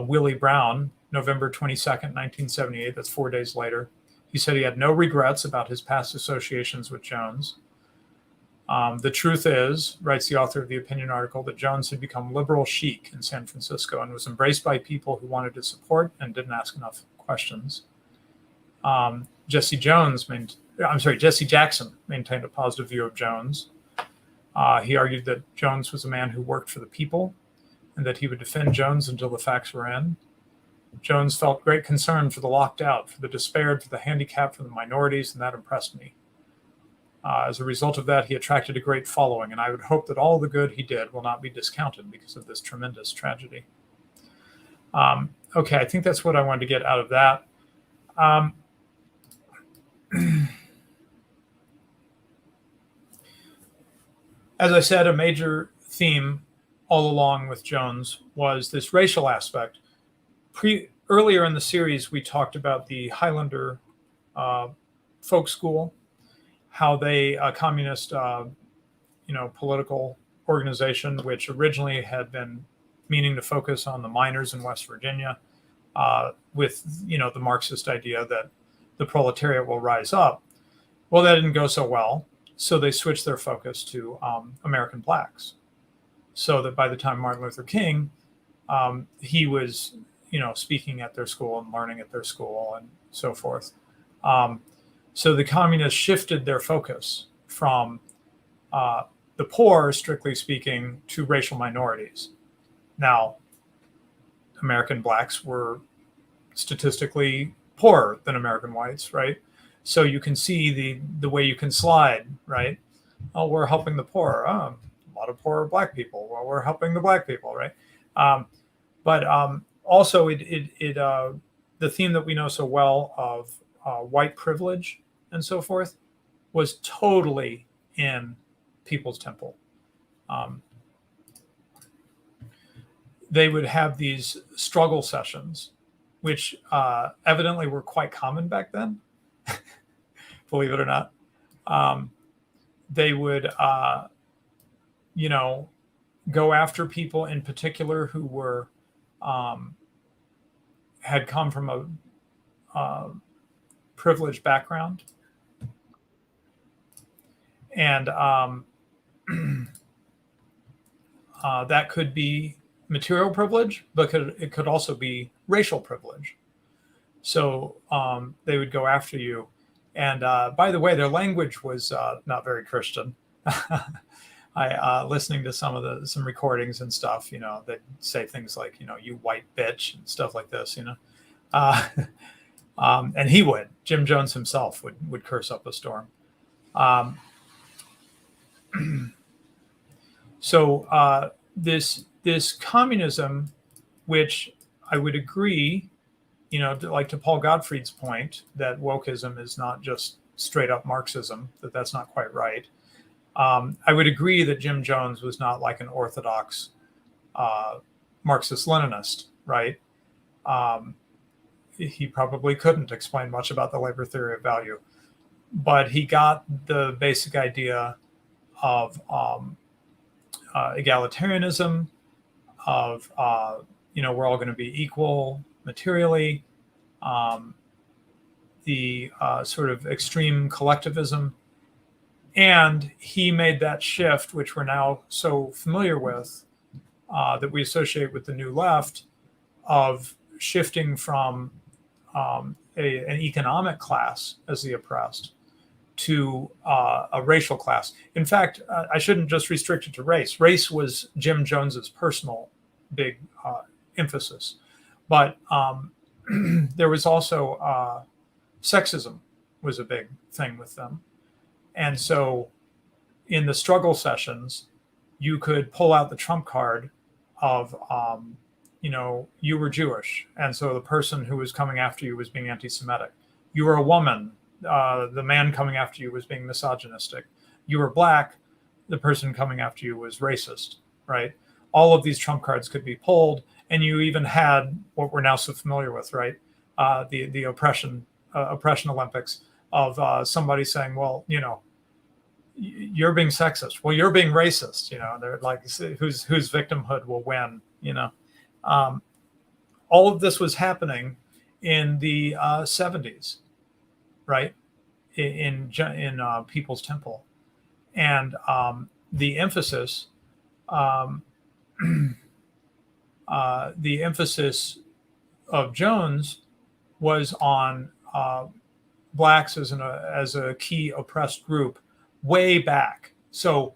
Willie Brown, November 22nd, 1978, that's 4 days later, he said he had no regrets about his past associations with Jones. The truth is, writes the author of the opinion article, that Jones had become liberal chic in San Francisco and was embraced by people who wanted to support and didn't ask enough questions. Jesse Jackson maintained a positive view of Jones. He argued that Jones was a man who worked for the people and that he would defend Jones until the facts were in. Jones felt great concern for the locked out, for the despaired, for the handicapped, for the minorities, and that impressed me. As a result of that, he attracted a great following, and I would hope that all the good he did will not be discounted because of this tremendous tragedy. Okay, I think that's what I wanted to get out of that. As I said, a major theme all along with Jones was this racial aspect. Earlier in the series, we talked about the Highlander folk school, how they, a communist, political organization, which originally had been meaning to focus on the miners in West Virginia, with, the Marxist idea that the proletariat will rise up. Well, that didn't go so well. So they switched their focus to American blacks. So that by the time Martin Luther King, he was, speaking at their school and learning at their school and so forth. So the communists shifted their focus from the poor, strictly speaking, to racial minorities. Now, American blacks were statistically poorer than American whites, right? So you can see the way you can slide, right? Oh, we're helping the poor. Oh, a lot of poor black people. Well, we're helping the black people, right? But also, the theme that we know so well of white privilege and so forth was totally in People's Temple. They would have these struggle sessions, which evidently were quite common back then, believe it or not. They would, go after people in particular who were had come from a privileged background, and that could be material privilege, but it could also be racial privilege. So they would go after you. And by the way, their language was not very Christian. I listening to some recordings and stuff, that say things like, you white bitch and stuff like this, and Jim Jones himself would curse up a storm. So this communism, which I would agree, like to Paul Gottfried's point that wokeism is not just straight up Marxism, that's not quite right. I would agree that Jim Jones was not like an orthodox Marxist-Leninist, right? He probably couldn't explain much about the labor theory of value, but he got the basic idea of egalitarianism, of we're all going to be equal materially, the sort of extreme collectivism. And he made that shift, which we're now so familiar with, that we associate with the New Left, of shifting from an economic class as the oppressed to a racial class. In fact, I shouldn't just restrict it to race. Race was Jim Jones's personal big emphasis. But there was also sexism was a big thing with them. And so in the struggle sessions, you could pull out the trump card of, you were Jewish. And so the person who was coming after you was being anti-Semitic. You were a woman. The man coming after you was being misogynistic. You were black. the person coming after you was racist, right? All of these trump cards could be pulled, and you even had what we're now so familiar with, right? The oppression Olympics of somebody saying, well, you're being sexist. Well, you're being racist. They're like, whose victimhood will win. All of this was happening in the 70s, right? In People's Temple, and the emphasis the emphasis of Jones was on blacks as a key oppressed group way back. So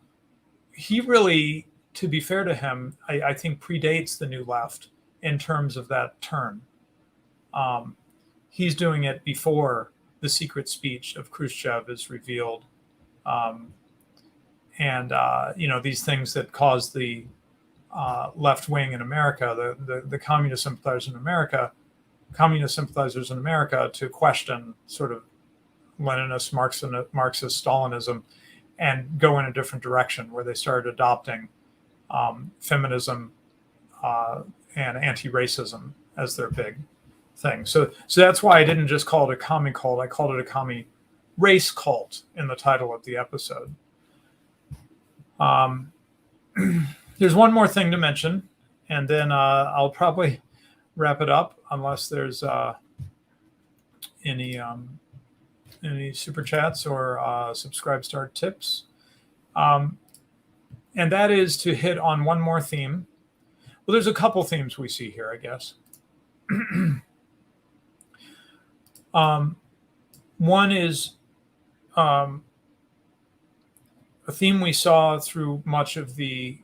he really, to be fair to him, I think predates the New Left in terms of that turn. He's doing it before the secret speech of Khrushchev is revealed. These things that caused the left wing in America, the communist sympathizers in America, to question sort of Leninist, Marxist Stalinism and go in a different direction, where they started adopting feminism and anti-racism as their big thing. So that's why I didn't just call it a commie cult. I called it a commie race cult in the title of the episode. There's one more thing to mention, and then I'll probably wrap it up, unless there's any super chats or subscribe start tips. And that is to hit on one more theme. Well, there's a couple themes we see here, I guess. One is a theme we saw through much of the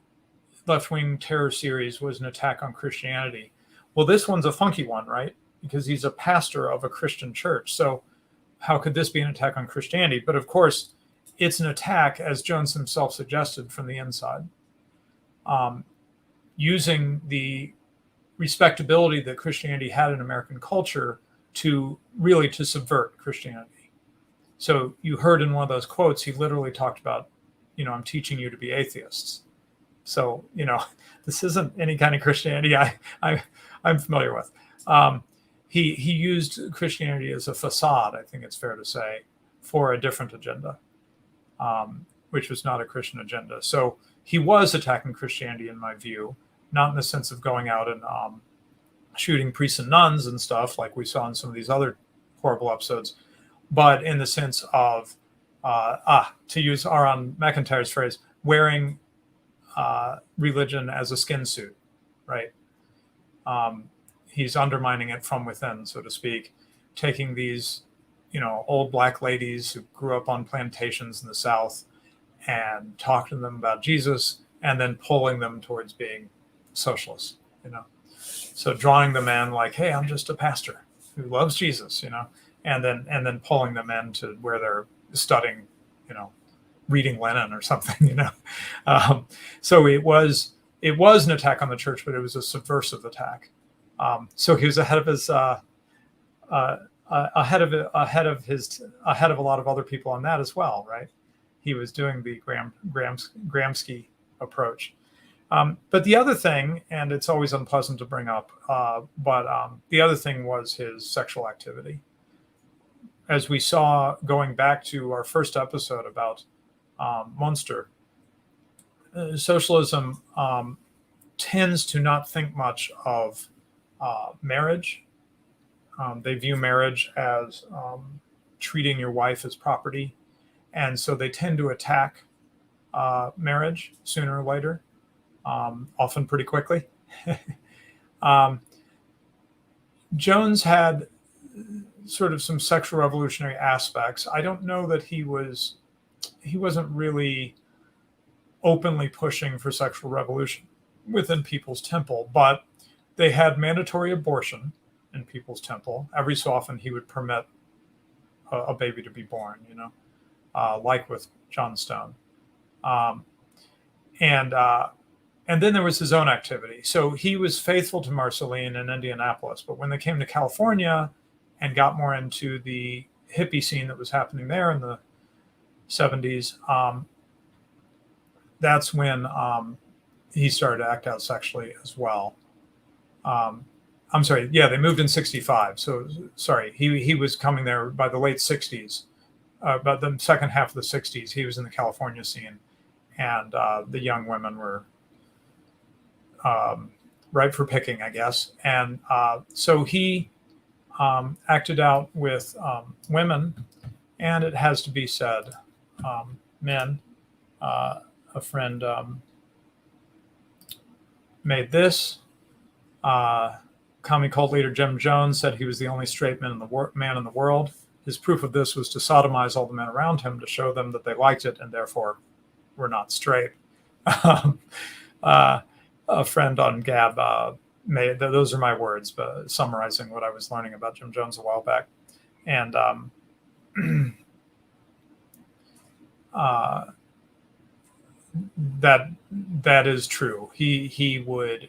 left-wing terror series was an attack on Christianity. Well, this one's a funky one, right? Because he's a pastor of a Christian church. So how could this be an attack on Christianity? But of course, it's an attack, as Jones himself suggested, from the inside, using the respectability that Christianity had in American culture to subvert Christianity. So you heard in one of those quotes, he literally talked about, I'm teaching you to be atheists. So, this isn't any kind of Christianity I'm familiar with. He used Christianity as a facade, I think it's fair to say, for a different agenda, which was not a Christian agenda. So he was attacking Christianity, in my view, not in the sense of going out and shooting priests and nuns and stuff like we saw in some of these other horrible episodes, but in the sense of, to use Aaron McIntyre's phrase, wearing religion as a skin suit, right? He's undermining it from within, so to speak, taking these, old black ladies who grew up on plantations in the South and talking to them about Jesus, and then pulling them towards being socialists, So drawing them in like, hey, I'm just a pastor who loves Jesus, and then pulling them into where they're studying, reading Lenin or something, So it was an attack on the church, but it was a subversive attack. So he was ahead of a lot of other people on that as well, right? He was doing the Gramsci approach. But the other thing, and it's always unpleasant to bring up, but the other thing was his sexual activity. As we saw going back to our first episode about Munster, socialism tends to not think much of marriage. They view marriage as treating your wife as property. And so they tend to attack marriage sooner or later, often pretty quickly. Jones had sort of some sexual revolutionary aspects. I don't know that he wasn't really openly pushing for sexual revolution within People's Temple, but they had mandatory abortion in People's Temple. Every so often he would permit a baby to be born, like with Jonestown. And then there was his own activity. So he was faithful to Marceline in Indianapolis, but when they came to California and got more into the hippie scene that was happening there in the 70s, that's when he started to act out sexually as well. I'm sorry, yeah, they moved in 65. So sorry, he was coming there by the late 60s. About the second half of the 60s, he was in the California scene, and the young women were ripe for picking, I guess. And so he acted out with women, and it has to be said, men. A friend made this. Commie cult leader Jim Jones said he was the only straight man in the world. His proof of this was to sodomize all the men around him to show them that they liked it and therefore were not straight. A friend on Gab made those are my words, but summarizing what I was learning about Jim Jones a while back, and that is true. He would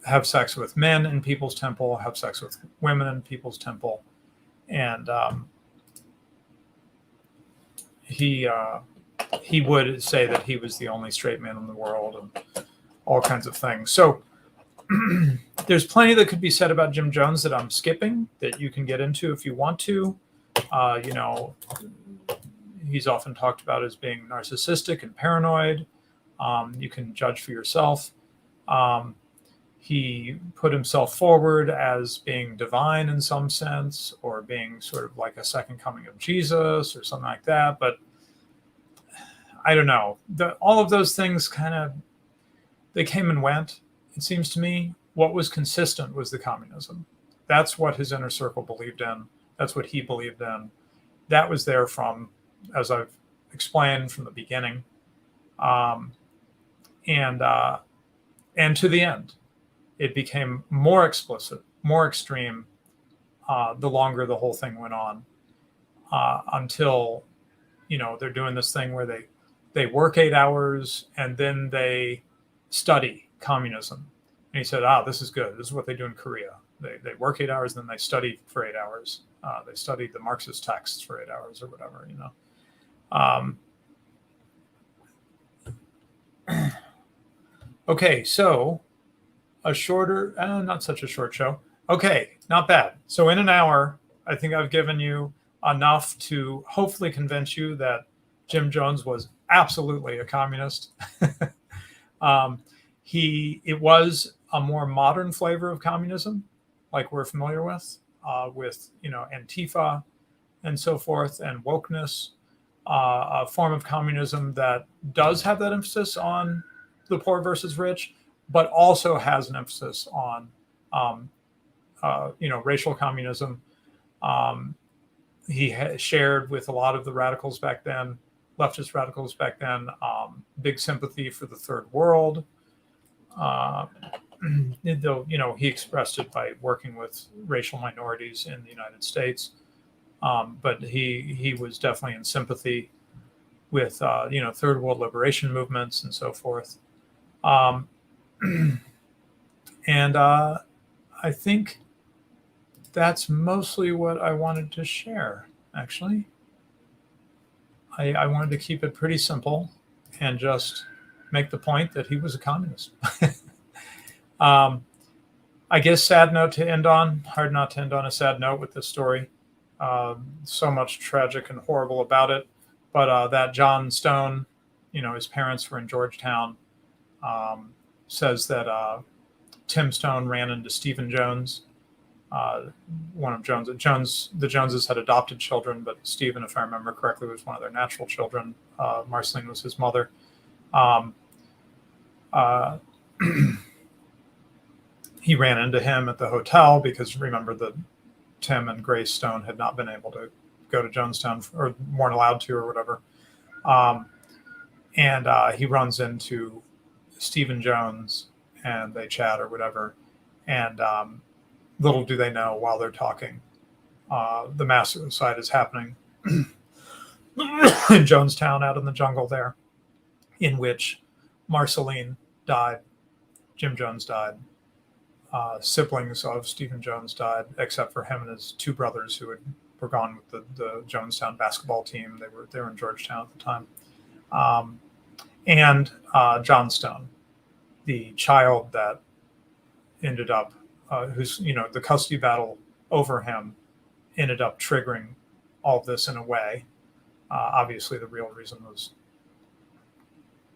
have sex with men in people's temple, have sex with women in people's temple, and he would say that he was the only straight man in the world, and all kinds of things. So there's plenty that could be said about Jim Jones that I'm skipping that you can get into if you want to. He's often talked about as being narcissistic and paranoid. You can judge for yourself. He put himself forward as being divine in some sense, or being sort of like a second coming of Jesus or something like that. But I don't know. All of those things they came and went, it seems to me. What was consistent was the communism. That's what his inner circle believed in. That's what he believed in. That was there from, as I've explained, from the beginning. And to the end. It became more explicit, more extreme, the longer the whole thing went on, until, they're doing this thing where they work 8 hours and then they study communism. And he said, this is good. This is what they do in Korea. They work 8 hours and then they study for 8 hours. They study the Marxist texts for 8 hours or whatever, Okay, so a shorter, not such a short show. Okay, not bad. So in an hour, I think I've given you enough to hopefully convince you that Jim Jones was absolutely a communist. It was a more modern flavor of communism, like we're familiar with Antifa and so forth, and wokeness, a form of communism that does have that emphasis on the poor versus rich, but also has an emphasis on, racial communism. He shared with a lot of the radicals back then, leftist radicals back then, big sympathy for the third world. Though, he expressed it by working with racial minorities in the United States. But he was definitely in sympathy with, third world liberation movements and so forth. And I think that's mostly what I wanted to share, actually. I wanted to keep it pretty simple and just make the point that he was a communist. I guess sad note to end on. Hard not to end on a sad note with this story. So much tragic and horrible about it. But that John Stone, his parents were in Georgetown, says that Tim Stone ran into Stephen Jones, one of the Joneses had adopted children, but Stephen, if I remember correctly, was one of their natural children. Marceline was his mother. He ran into him at the hotel because, remember, that Tim and Grace Stone had not been able to go to Jonestown, or weren't allowed to, or whatever. And he runs into Stephen Jones and they chat or whatever. And little do they know, while they're talking, the mass suicide is happening in Jonestown, out in the jungle there, in which Marceline died, Jim Jones died, siblings of Stephen Jones died, except for him and his two brothers who had were gone with the Jonestown basketball team. They were in Georgetown at the time. And Johnstone, the child that ended up, who's, the custody battle over him ended up triggering all of this in a way. Obviously, the real reason was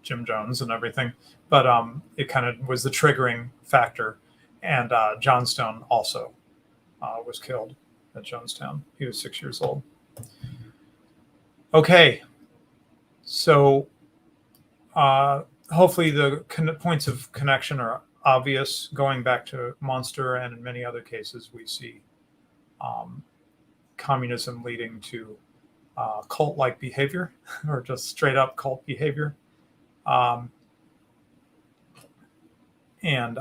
Jim Jones and everything, but it kind of was the triggering factor. And Johnstone also was killed at Jonestown. He was 6 years old. Okay, so hopefully the points of connection are obvious. Going back to Monster, and in many other cases, we see communism leading to cult-like behavior, or just straight-up cult behavior, and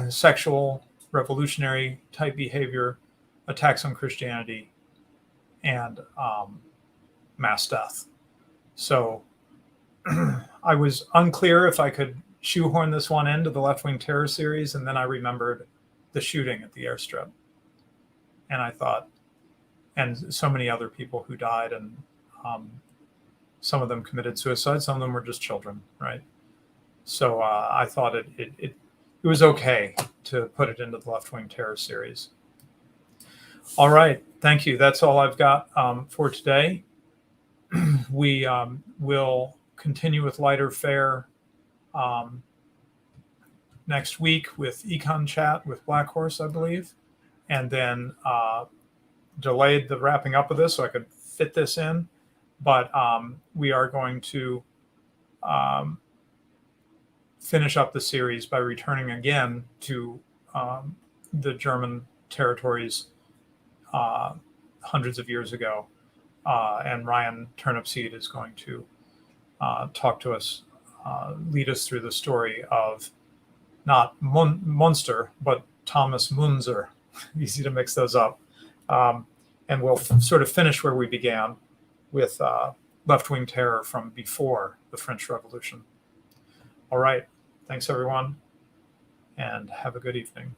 sexual, revolutionary type behavior, attacks on Christianity, and mass death. So I was unclear if I could shoehorn this one into the left-wing terror series, and then I remembered the shooting at the airstrip. And I thought, and so many other people who died, and some of them committed suicide, some of them were just children, right? So I thought it was okay to put it into the left-wing terror series. All right, thank you. That's all I've got for today. We will continue with lighter fare next week with Econ Chat with Black Horse, I believe, and then delayed the wrapping up of this so I could fit this in. But we are going to finish up the series by returning again to the German territories hundreds of years ago. And Ryan Turnipseed is going to talk to us, lead us through the story of not Munster, but Thomas Munzer. Easy to mix those up. And we'll sort of finish where we began with left-wing terror from before the French Revolution. All right. Thanks, everyone, and have a good evening.